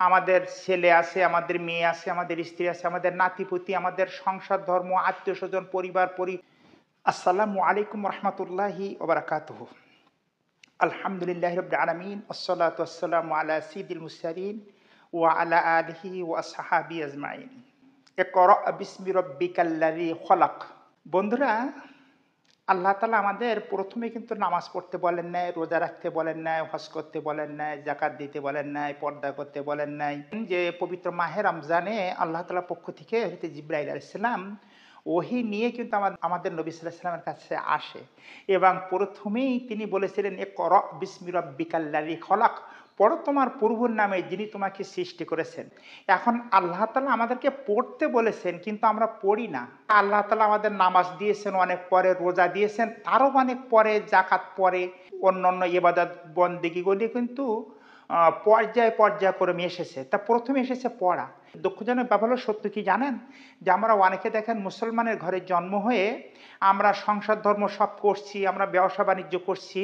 আমাদের ছেলে আছে, আমাদের মেয়ে আছে, আমাদের স্ত্রী আছে, আমাদের নাতিপুতি, আমাদের সংসার, ধর্ম, আত্মীয়স্বজন, পরিবার। আসসালামু আলাইকুম রহমতুল্লাহি ওয়া বারাকাতুহু। আলহামদুলিল্লাহি রাব্বিল আলামিন, ওয়াসসালাতু ওয়াসসালামু আলা সাইয়্যিদিল মুরসালিন ওয়া আলা আলিহি ওয়া আসহাবিহি আজমাইন। ইকরা বিসমি রাব্বিকাল্লাযী খলাক। বন্ধুরা, আল্লাহ তাআলা আমাদের প্রথমে কিন্তু নামাজ পড়তে বলেন নাই, রোজা রাখতে বলেন নাই, হজ করতে বলেন নাই, যাকাত দিতে বলেন নাই, পর্দা করতে বলেন নাই। যে পবিত্র মাহে রমজানে আল্লাহ তাআলার পক্ষ থেকে হযরত জিবরাইল আলাইহিস সালাম ওহী নিয়ে কিন্তু আমাদের নবী সাল্লাল্লাহু আলাইহি ওয়াসাল্লামের কাছে আসে এবং প্রথমেই তিনি বলেছিলেন ইকরা বিসমি রাব্বিকাল্লাযী খলাক, পড়ো তোমার প্রভুর নামে যিনি তোমাকে সৃষ্টি করেছেন। এখন আল্লাহ তাআলা আমাদেরকে পড়তে বলেছেন কিন্তু আমরা পড়ি না। আল্লাহ তাআলা আমাদের নামাজ দিয়েছেন অনেক পরে, রোজা দিয়েছেন তারও অনেক পরে, যাকাত পরে, অন্যান্য ইবাদত বন্দেগীগুলি কিন্তু পর্যায়ে ক্রমে এসেছে। তা প্রথমে এসেছে পড়া। দুঃখজনক ব্যাপার হলো, সত্য কি জানেন, যে আমরা অনেকে দেখেন মুসলমানের ঘরে জন্ম হয়ে আমরা সংসার ধর্ম সব করছি, আমরা ব্যবসা বাণিজ্য করছি,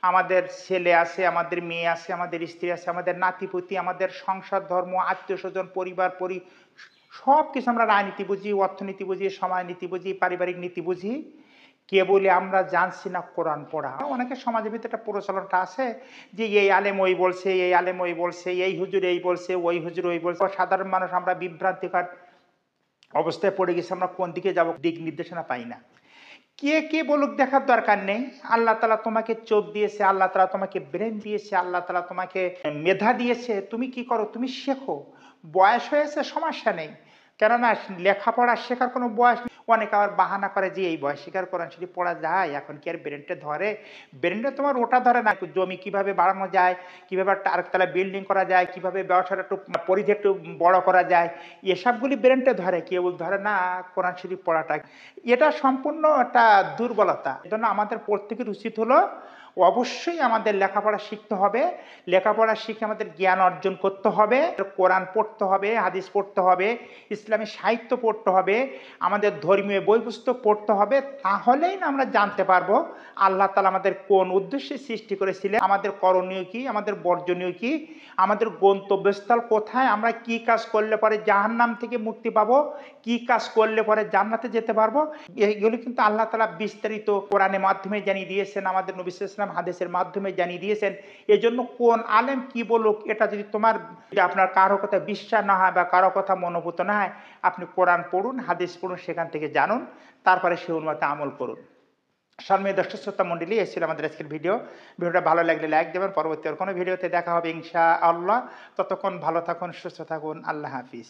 আমাদের ছেলে আছে, আমাদের মেয়ে আছে, আমাদের স্ত্রী আছে, আমাদের নাতিপুতি, আমাদের সংসার ধর্ম, আত্মীয়স্বজন, পরিবার সব কিছু আমরা রাজনীতি বুঝি, অর্থনীতি বুঝি, সমাজ নীতি বুঝি, পারিবারিক নীতি বুঝি, কেবলই আমরা জানছি না কোরআন পড়া। অনেকের সমাজের ভিতরে একটা প্রচলনটা আছে যে এই আলেম ওই বলছে, এই আলেম ওই বলছে, এই হুজুর এই বলছে, ওই হুজুর ওই বলছে। সাধারণ মানুষ আমরা বিভ্রান্তিকর অবস্থায় পড়ে গেছি, আমরা কোন দিকে যাব দিক নির্দেশনা পাই না। কে বলুক দেখার দরকার নেই। আল্লাহ তাআলা তোমাকে চোখ দিয়েছে, আল্লাহ তাআলা তোমাকে ব্রেন দিয়েছে, আল্লাহ তাআলা তোমাকে মেধা দিয়েছে। তুমি কি করো? তুমি শেখো। বয়স হয়েছে সমস্যা নেই, কেননা লেখাপড়া শেখার কোনো বয়স নেই। অনেকে আবার বাহানা করে যে এই বয়স শিকার কোরআন শরীফ পড়া যায়, এখন কি আর ব্রেনটা ধরে? ব্রেনটা তোমার ওটা ধরে না, জমি কিভাবে বাড়ানো যায়, কিভাবে আরেকতলা বিল্ডিং করা যায়, কিভাবে ব্যবসাটা একটু পরিধি একটু বড় করা যায়, এসবগুলি ব্রেনটা ধরে, কেউ ধরে না কোরআন শরীফ পড়াটা। এটা সম্পূর্ণ একটা দুর্বলতা। এজন্য আমাদের প্রত্যেকের উচিত হলো অবশ্যই আমাদের লেখাপড়া শিখতে হবে। লেখাপড়া শিখে আমাদের জ্ঞান অর্জন করতে হবে, কোরআন পড়তে হবে, হাদিস পড়তে হবে, ইসলামী সাহিত্য পড়তে হবে, আমাদের ধর্মীয় বই পুস্তক পড়তে হবে। তাহলেই না আমরা জানতে পারবো আল্লাহ তাআলা আমাদের কোন উদ্দেশ্যে সৃষ্টি করেছিলেন, আমাদের করণীয় কি, আমাদের বর্জনীয় কি, আমাদের গন্তব্যস্থল কোথায়, আমরা কি কাজ করলে পরে জাহান্নাম থেকে মুক্তি পাবো, কি কাজ করলে পরে জান্নাতে যেতে পারবো। এইগুলো কিন্তু আল্লাহ তাআলা বিস্তারিত কোরআনের মাধ্যমে জানিয়ে দিয়েছেন, আমাদের নবী সাল্লাল্লাহু আলাইহি ওয়াসাল্লাম হাদিসের মাধ্যমে জানিয়ে দিয়েছেন। এজন্য কোন আলেম কি বলুক, এটা যদি আপনার কারো কথা বিশ্বাস না হয় বা কারো কথা মনোভূত না হয়, আপনি কোরআন পড়ুন, হাদিস পড়ুন, সেখান থেকে জানুন, তারপরে সেই অনুযায়ী আমল করুন। সম্মানিত দর্শক শ্রোতা মণ্ডলী, এই ছিল আমাদের আজকের ভিডিওটা ভালো লাগলে লাইক দেবেন। পরবর্তী আর কোনো ভিডিওতে দেখা হবে ইনশাআল্লাহ। ততক্ষণ ভালো থাকুন, সুস্থ থাকুন। আল্লাহ হাফিজ।